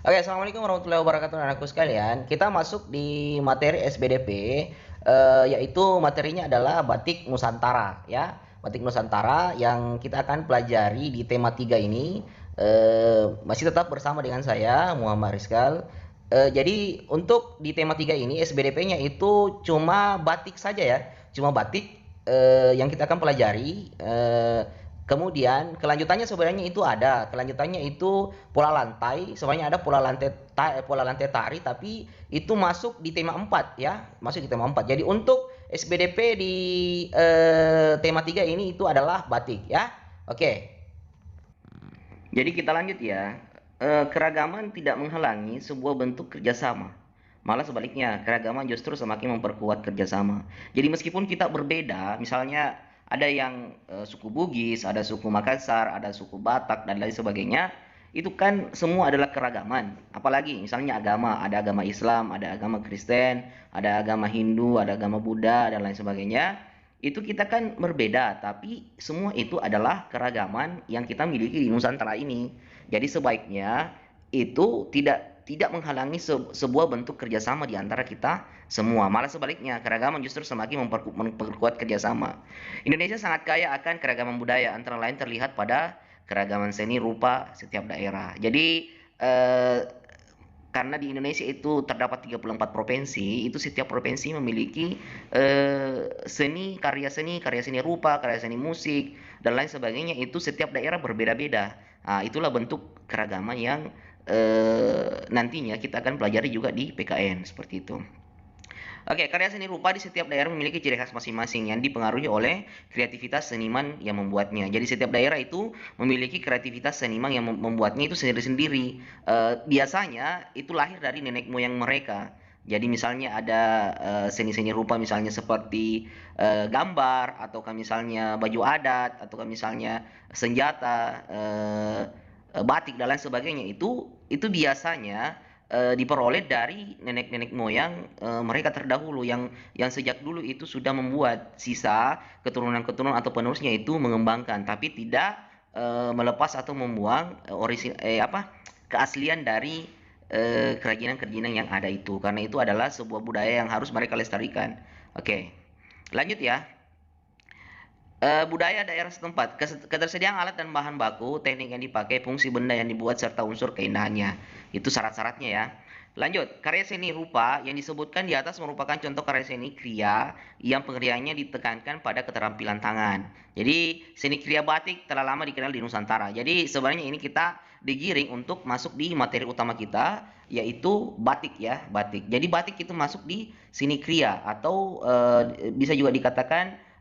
Oke, assalamualaikum warahmatullahi wabarakatuh, anakku sekalian. Kita masuk di materi SBDP, yaitu materinya adalah batik Nusantara, ya. Batik Nusantara yang kita akan pelajari di tema 3 ini. Masih tetap bersama dengan saya, Muhammad Rizkal. Jadi untuk di tema 3 ini SBDP-nya itu cuma batik saja ya, cuma batik yang kita akan pelajari. Kemudian kelanjutannya sebenarnya itu ada, kelanjutannya itu pola lantai, sebenarnya ada pola lantai tari, tapi itu masuk di tema 4 ya, masuk di tema 4. Jadi untuk SBDP di tema 3 ini itu adalah batik ya. Oke. Jadi kita lanjut ya. Keragaman tidak menghalangi sebuah bentuk kerjasama. Malah sebaliknya, keragaman justru semakin memperkuat kerjasama. Jadi meskipun kita berbeda, misalnya ada yang suku Bugis, ada suku Makassar, ada suku Batak, dan lain sebagainya, itu kan semua adalah keragaman. Apalagi misalnya agama, ada agama Islam, ada agama Kristen, ada agama Hindu, ada agama Buddha, dan lain sebagainya. Itu kita kan berbeda, tapi semua itu adalah keragaman yang kita miliki di Nusantara ini. Jadi sebaiknya itu tidak menghalangi sebuah bentuk kerjasama di antara kita semua. Malah sebaliknya, keragaman justru semakin memperkuat kerjasama. Indonesia sangat kaya akan keragaman budaya, antara lain terlihat pada keragaman seni rupa setiap daerah. Jadi eh, karena di Indonesia itu terdapat 34 provinsi, itu setiap provinsi memiliki karya seni rupa, karya seni musik, dan lain sebagainya. Itu setiap daerah berbeda-beda. Nah, itulah bentuk keragaman yang nantinya kita akan pelajari juga di PKN, seperti itu. Oke, karya seni rupa di setiap daerah memiliki ciri khas masing-masing yang dipengaruhi oleh kreativitas seniman yang membuatnya. Jadi setiap daerah itu memiliki kreativitas seniman yang membuatnya itu sendiri-sendiri. Biasanya itu lahir dari nenek moyang mereka. Jadi misalnya ada seni-seni rupa misalnya seperti gambar, ataukah misalnya baju adat, ataukah misalnya senjata, batik dan lain sebagainya, itu biasanya diperoleh dari nenek-nenek moyang mereka terdahulu yang sejak dulu itu sudah membuat, sisa keturunan-keturunan atau penerusnya itu mengembangkan, tapi tidak melepas atau membuang keaslian dari kerajinan-kerajinan yang ada itu, karena itu adalah sebuah budaya yang harus mereka lestarikan. Oke, lanjut ya. Budaya daerah setempat, ketersediaan alat dan bahan baku, teknik yang dipakai, fungsi benda yang dibuat, serta unsur keindahannya. Itu syarat-syaratnya ya. Lanjut, karya seni rupa yang disebutkan di atas merupakan contoh karya seni kriya yang pengerjaannya ditekankan pada keterampilan tangan. Jadi, seni kriya batik telah lama dikenal di Nusantara. Jadi, sebenarnya ini kita digiring untuk masuk di materi utama kita, yaitu batik ya, batik. Jadi, batik itu masuk di seni kriya atau bisa juga dikatakan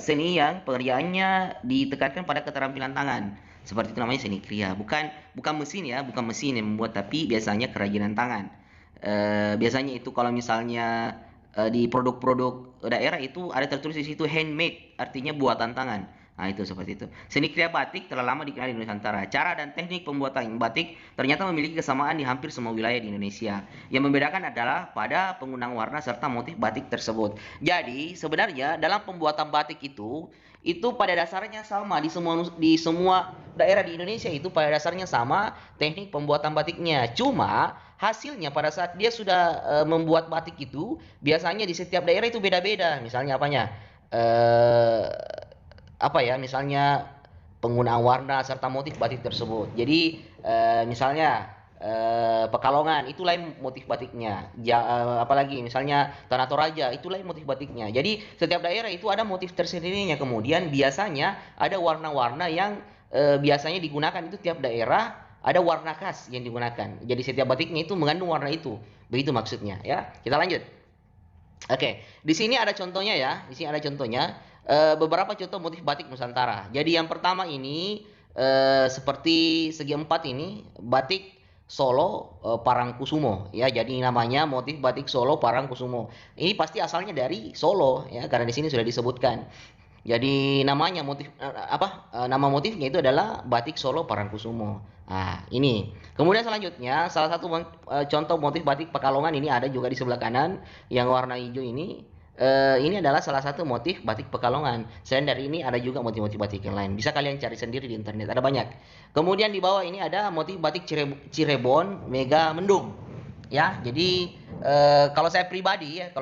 seni yang pengerjaannya ditekankan pada keterampilan tangan. Seperti itu namanya seni kriya. Bukan bukan mesin ya, bukan mesin yang membuat, tapi biasanya kerajinan tangan. Biasanya itu kalau misalnya di produk-produk daerah itu ada tertulis di situ handmade, artinya buatan tangan. Nah, itu seperti itu. Seni kriya batik telah lama dikenal di Nusantara. Cara dan teknik pembuatan batik ternyata memiliki kesamaan di hampir semua wilayah di Indonesia. Yang membedakan adalah pada penggunaan warna serta motif batik tersebut. Jadi, sebenarnya dalam pembuatan batik itu pada dasarnya sama di semua daerah di Indonesia, itu pada dasarnya sama teknik pembuatan batiknya. Cuma hasilnya pada saat dia sudah membuat batik itu biasanya di setiap daerah itu beda-beda. Misalnya apanya? Eh apa ya, misalnya penggunaan warna serta motif batik tersebut. Jadi misalnya Pekalongan itu lain motif batiknya. Apalagi misalnya Tanah Toraja itu lain motif batiknya. Jadi setiap daerah itu ada motif tersendirinya. Kemudian biasanya ada warna-warna yang biasanya digunakan, itu tiap daerah ada warna khas yang digunakan. Jadi setiap batiknya itu mengandung warna itu. Begitu maksudnya ya. Kita lanjut. Oke, di sini ada contohnya ya. Di sini ada contohnya beberapa contoh motif batik Nusantara. Jadi yang pertama ini seperti segi empat ini batik Solo Parangkusumo ya. Jadi namanya motif batik Solo Parangkusumo. Ini pasti asalnya dari Solo ya, karena di sini sudah disebutkan. Jadi namanya nama motifnya itu adalah batik Solo Parangkusumo. Nah, ini. Kemudian selanjutnya salah satu contoh motif batik Pekalongan ini ada juga di sebelah kanan yang warna hijau ini. ini adalah salah satu motif batik Pekalongan. Selain dari ini ada juga motif-motif batik yang lain. Bisa kalian cari sendiri di internet, ada banyak. Kemudian di bawah ini ada motif batik Cirebon Mega Mendung. Ya, jadi kalau saya pribadi ya,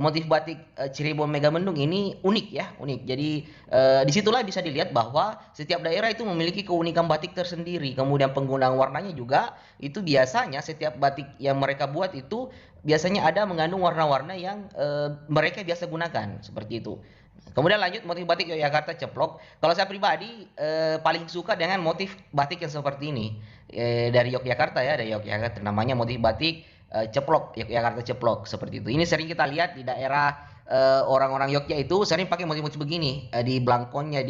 motif batik Cirebon Mega Mendung ini unik ya, unik. Jadi disitulah bisa dilihat bahwa setiap daerah itu memiliki keunikan batik tersendiri. Kemudian penggunaan warnanya juga itu biasanya setiap batik yang mereka buat itu biasanya ada mengandung warna-warna yang mereka biasa gunakan seperti itu. Kemudian lanjut motif batik Yogyakarta ceplok. Kalau saya pribadi paling suka dengan motif batik yang seperti ini dari Yogyakarta ya, dari Yogyakarta. Namanya motif batik ceplok, Yogyakarta ceplok seperti itu. Ini sering kita lihat di daerah orang-orang Yogyakarta itu sering pakai motif-motif begini di belangkonnya,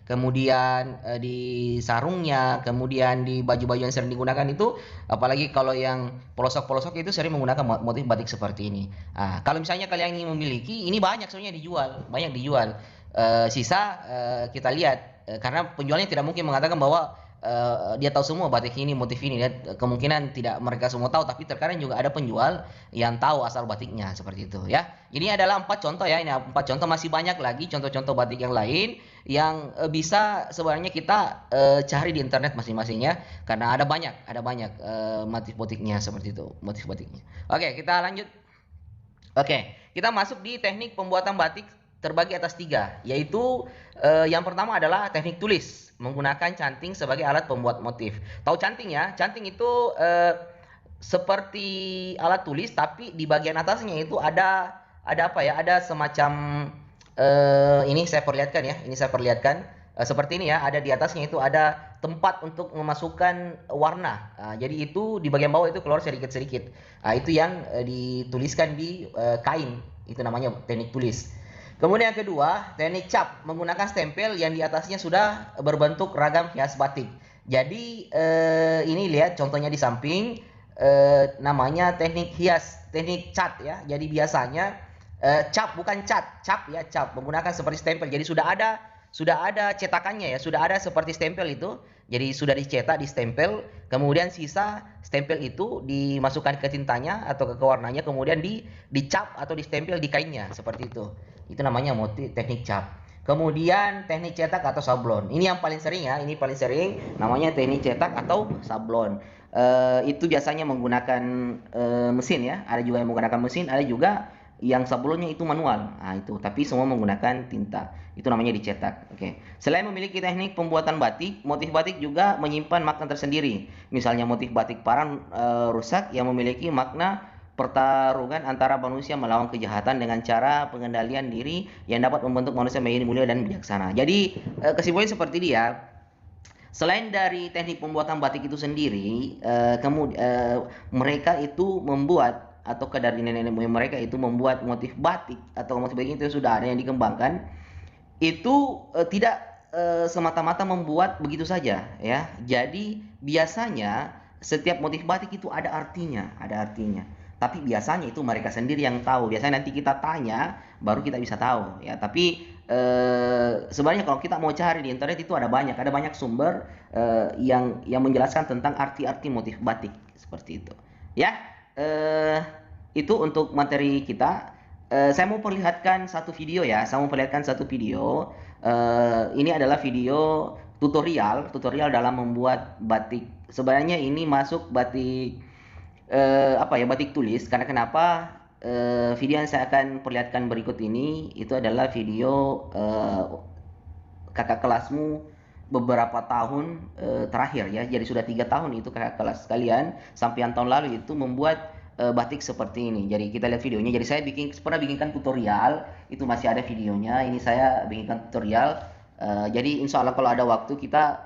kemudian di sarungnya, kemudian di baju-baju yang sering digunakan itu, apalagi kalau yang pelosok-pelosok itu sering menggunakan motif batik seperti ini. Nah, kalau misalnya kalian ingin memiliki, ini banyak sebenarnya dijual, banyak dijual. Sisa kita lihat karena penjualnya tidak mungkin mengatakan bahwa dia tahu semua batik ini, motif ini. Kemungkinan tidak mereka semua tahu, tapi terkadang juga ada penjual yang tahu asal batiknya seperti itu ya. Ini adalah 4 contoh ya, ini 4 contoh, masih banyak lagi contoh-contoh batik yang lain yang bisa sebenarnya kita cari di internet masing-masingnya karena ada banyak motif batiknya seperti itu, motif batiknya. Oke, kita lanjut. Oke, kita masuk di teknik pembuatan batik terbagi atas 3, yaitu yang pertama adalah teknik tulis menggunakan canting sebagai alat pembuat motif. Tahu canting ya? Canting itu seperti alat tulis, tapi di bagian atasnya itu ada apa ya? Ada semacam ini saya perlihatkan ya. Ini saya perlihatkan seperti ini ya. Ada di atasnya itu ada tempat untuk memasukkan warna. Jadi itu di bagian bawah itu keluar sedikit-sedikit. Itu yang dituliskan di kain. Itu namanya teknik tulis. Kemudian yang kedua, teknik cap menggunakan stempel yang di atasnya sudah berbentuk ragam hias batik. Jadi ini lihat contohnya di samping, namanya teknik hias, teknik cat ya. Jadi biasanya cap bukan cat, cap ya, cap menggunakan seperti stempel. Jadi sudah ada cetakannya ya, sudah ada seperti stempel itu. Jadi sudah dicetak, di stempel, kemudian sisa stempel itu dimasukkan ke tintanya atau ke warnanya, kemudian dicap atau distempel di kainnya seperti itu. Itu namanya motif teknik cap. Kemudian teknik cetak atau sablon. Ini yang paling sering ya, ini paling sering namanya teknik cetak atau sablon. Itu biasanya menggunakan mesin ya. Ada juga yang menggunakan mesin, ada juga yang sablonnya itu manual. Nah, itu, tapi semua menggunakan tinta. Itu namanya dicetak. Oke. Selain memiliki teknik pembuatan batik, motif batik juga menyimpan makna tersendiri. Misalnya motif batik parang rusak yang memiliki makna pertarungan antara manusia melawan kejahatan dengan cara pengendalian diri yang dapat membentuk manusia menjadi mulia dan bijaksana. Jadi kesimpulannya seperti dia. Selain dari teknik pembuatan batik itu sendiri, kemudian mereka itu membuat atau dari nenek moyang mereka itu membuat motif batik atau motif batik itu sudah ada yang dikembangkan. Itu tidak semata-mata membuat begitu saja ya. Jadi biasanya setiap motif batik itu ada artinya, ada artinya. Tapi biasanya itu mereka sendiri yang tahu. Biasanya nanti kita tanya baru kita bisa tahu ya. Tapi sebenarnya kalau kita mau cari di internet itu ada banyak sumber yang menjelaskan tentang arti-arti motif batik seperti itu. Ya, itu untuk materi kita. Saya mau perlihatkan satu video ya. Saya mau perlihatkan satu video. Ini adalah video tutorial dalam membuat batik. Sebenarnya ini masuk batik batik tulis. Karena kenapa? Video yang saya akan perlihatkan berikut ini itu adalah video kakak kelasmu beberapa tahun terakhir ya. Jadi sudah 3 tahun itu kakak kelas kalian sampai yang tahun lalu itu membuat batik seperti ini. Jadi kita lihat videonya. Jadi saya pernah bikinkan tutorial, itu masih ada videonya. Ini saya bikinkan tutorial. Jadi insya Allah kalau ada waktu kita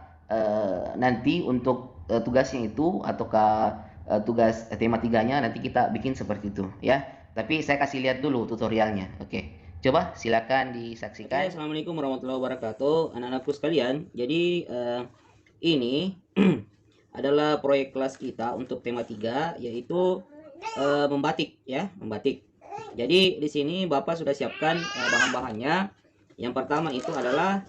nanti untuk tugasnya itu ataukah tugas tema 3-nya nanti kita bikin seperti itu ya. Tapi saya kasih lihat dulu tutorialnya. Oke. Coba silakan disaksikan. Oke, assalamualaikum warahmatullahi wabarakatuh anak-anakku sekalian. Jadi ini adalah proyek kelas kita untuk tema 3, yaitu membatik ya, membatik. Jadi di sini Bapak sudah siapkan bahan-bahannya. Yang pertama itu adalah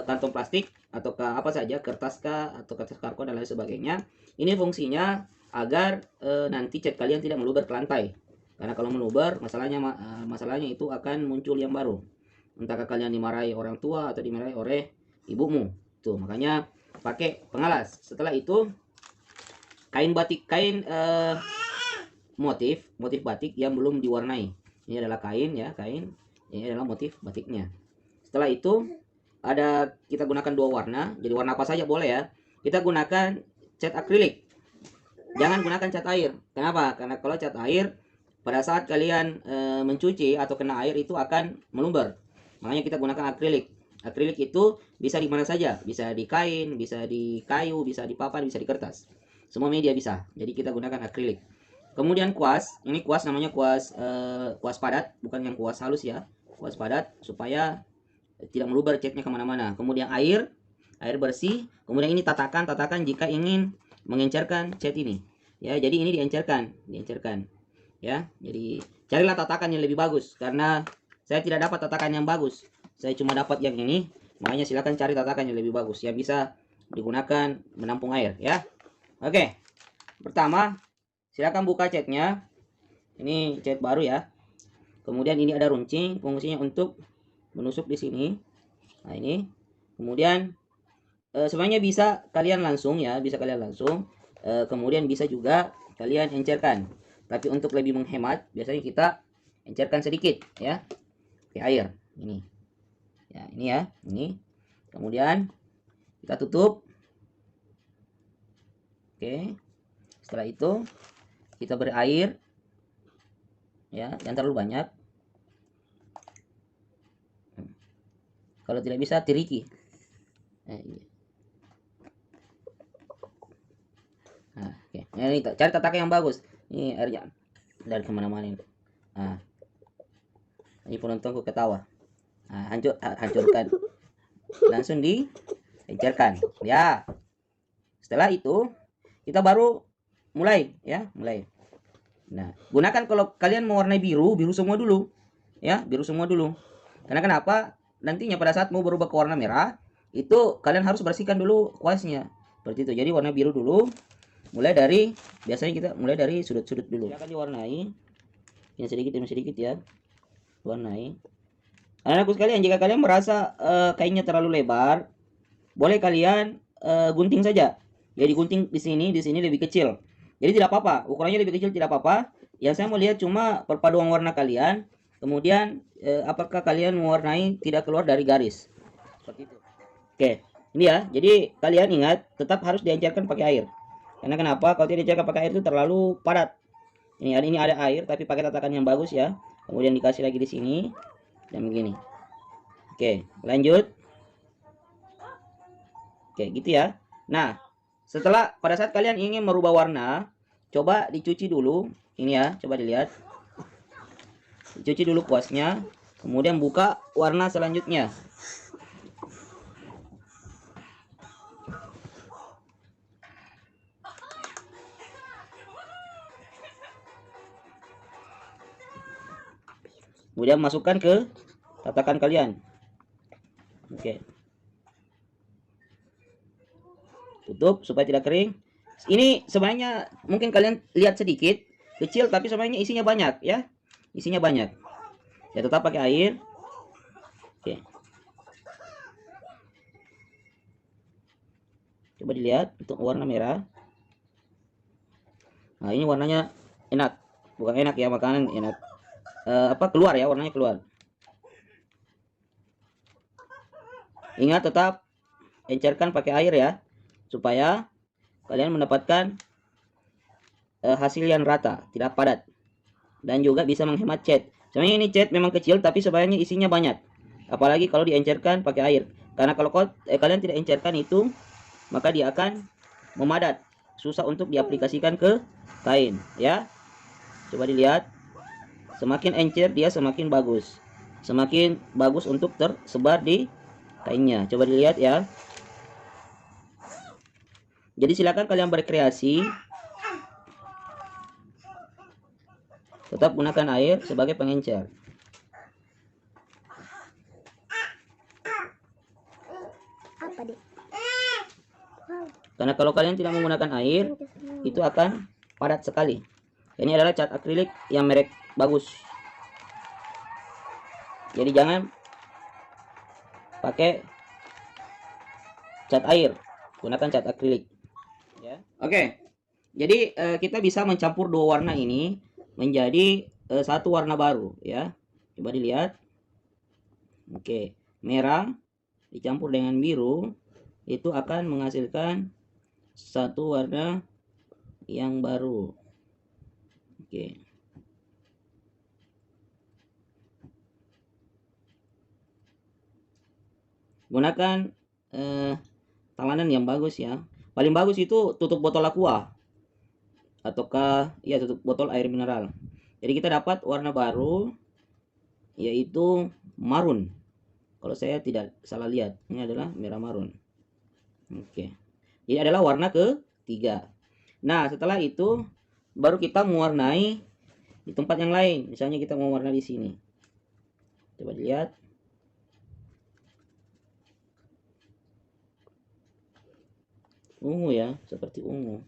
kantong plastik ataukah apa saja, kertas kah atau kertas karton dan lain sebagainya. Ini fungsinya agar nanti cat kalian tidak meluber ke lantai. Karena kalau meluber, masalahnya itu akan muncul yang baru. Entahkah kalian dimarahi orang tua atau dimarahi oleh ibumu. Tuh, makanya pakai pengalas. Setelah itu motif batik yang belum diwarnai. Ini adalah kain ya, kain. Ini adalah motif batiknya. Setelah itu kita gunakan dua warna. Jadi warna apa saja boleh ya. Kita gunakan cat akrilik. Jangan gunakan cat air. Kenapa? Karena kalau cat air pada saat kalian mencuci atau kena air itu akan melumber. Makanya kita gunakan akrilik. Akrilik itu bisa di mana saja, bisa di kain, bisa di kayu, bisa di papan, bisa di kertas. Semua media bisa. Jadi kita gunakan akrilik. Kemudian kuas, ini kuas namanya kuas padat, bukan yang kuas halus ya. Kuas padat supaya tidak meluber catnya kemana-mana. Kemudian air bersih. Kemudian ini tatakan jika ingin mengencerkan cat ini. Ya, jadi ini diencerkan. Ya, jadi carilah tatakan yang lebih bagus karena saya tidak dapat tatakan yang bagus. Saya cuma dapat yang ini. Makanya silakan cari tatakan yang lebih bagus yang bisa digunakan menampung air ya. Oke. Pertama, silakan buka catnya. Ini cat baru ya. Kemudian ini ada runcing, fungsinya untuk menusuk di sini. Nah, ini. Kemudian sebenarnya bisa kalian langsung ya, kemudian bisa juga kalian encerkan. Tapi untuk lebih menghemat, biasanya kita encerkan sedikit ya. Pakai air. Ini. Ya, ini ya, ini. Kemudian kita tutup. Oke. Setelah itu kita beri air. Ya, jangan terlalu banyak. Kalau tidak bisa tiriki. Nah, oke. Ini cari tatakan yang bagus. Ini airnya dari kemana-mana ini. Nah, ini penontonku ketawa. Nah, hancurkan. Langsung diencerkan. Ya. Setelah itu kita baru mulai ya, Nah, gunakan kalau kalian mau warnai biru semua dulu. Ya, biru semua dulu. Karena kenapa? Nantinya pada saat mau berubah ke warna merah, itu kalian harus bersihkan dulu kuasnya. Seperti itu. Jadi warna biru dulu. Biasanya kita mulai dari sudut-sudut dulu. Silakan diwarnai. Ini sedikit ya. Warnai. Anak-anakku sekalian, jika kalian merasa kainnya terlalu lebar, boleh kalian gunting saja. Jadi gunting di sini lebih kecil. Jadi tidak apa-apa, ukurannya lebih kecil tidak apa-apa. Yang saya mau lihat cuma perpaduan warna kalian. Kemudian apakah kalian mewarnai tidak keluar dari garis. Seperti itu. Oke, ini ya. Jadi kalian ingat tetap harus diencerkan pakai air. Karena kenapa? Kalau tidak diencerkan pakai air itu terlalu padat. Ini ada air tapi pakai tatakan yang bagus ya. Kemudian dikasih lagi di sini dan begini. Oke, lanjut. Oke, gitu ya. Nah, pada saat kalian ingin merubah warna, coba dicuci dulu. Ini ya, coba dilihat. Dicuci dulu kuasnya, kemudian buka warna selanjutnya. Kemudian masukkan ke tatakan kalian. Oke. Tutup supaya tidak kering. Ini sebenarnya mungkin kalian lihat sedikit kecil, tapi sebenarnya isinya banyak ya. Isinya banyak. Ya, tetap pakai air. Oke. Coba dilihat untuk warna merah. Nah, ini warnanya enak. Bukan enak ya, makanan enak. Keluar ya, warnanya keluar. Ingat tetap encerkan pakai air ya, supaya kalian mendapatkan hasil yang rata, tidak padat, dan juga bisa menghemat cat. Sebenarnya ini cat memang kecil, tapi sebenarnya isinya banyak. Apalagi kalau diencerkan pakai air. Karena kalau kalian tidak encerkan itu, maka dia akan memadat, susah untuk diaplikasikan ke kain ya. Coba dilihat. Semakin encer dia semakin bagus. Semakin bagus untuk tersebar di kainnya. Coba dilihat ya. Jadi silakan kalian berkreasi. Tetap gunakan air sebagai pengencer. Karena kalau kalian tidak menggunakan air, itu akan padat sekali. Ini adalah cat akrilik yang merek bagus. Jadi jangan pakai cat air, gunakan cat akrilik. Ya. Oke. Jadi kita bisa mencampur dua warna ini menjadi satu warna baru ya. Coba dilihat. Oke, merah dicampur dengan biru itu akan menghasilkan satu warna yang baru. Oke. Gunakan tanganan yang bagus ya. Paling bagus itu tutup botol aqua ataukah ya tutup botol air mineral. Jadi kita dapat warna baru yaitu marun. Kalau saya tidak salah lihat, ini adalah merah marun. Oke. Ini adalah warna ketiga. Nah, setelah itu baru kita mewarnai di tempat yang lain. Misalnya kita mau warna di sini. Coba dilihat. Ungu ya, seperti ungu.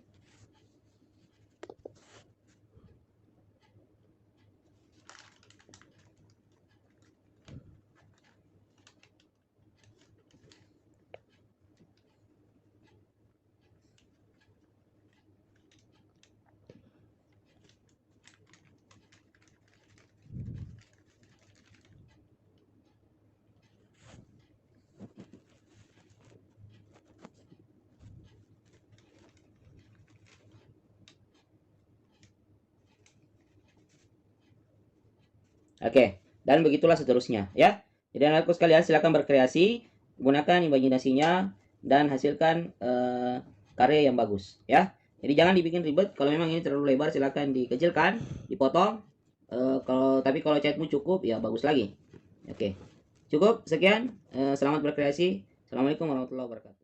Oke, dan begitulah seterusnya ya. Jadi anak-anakku sekalian silakan berkreasi, gunakan imajinasinya dan hasilkan karya yang bagus ya. Jadi jangan dibikin ribet. Kalau memang ini terlalu lebar silakan dikecilkan, dipotong. Kalau catmu cukup ya bagus lagi. Oke. Cukup sekian. Selamat berkreasi. Assalamualaikum warahmatullahi wabarakatuh.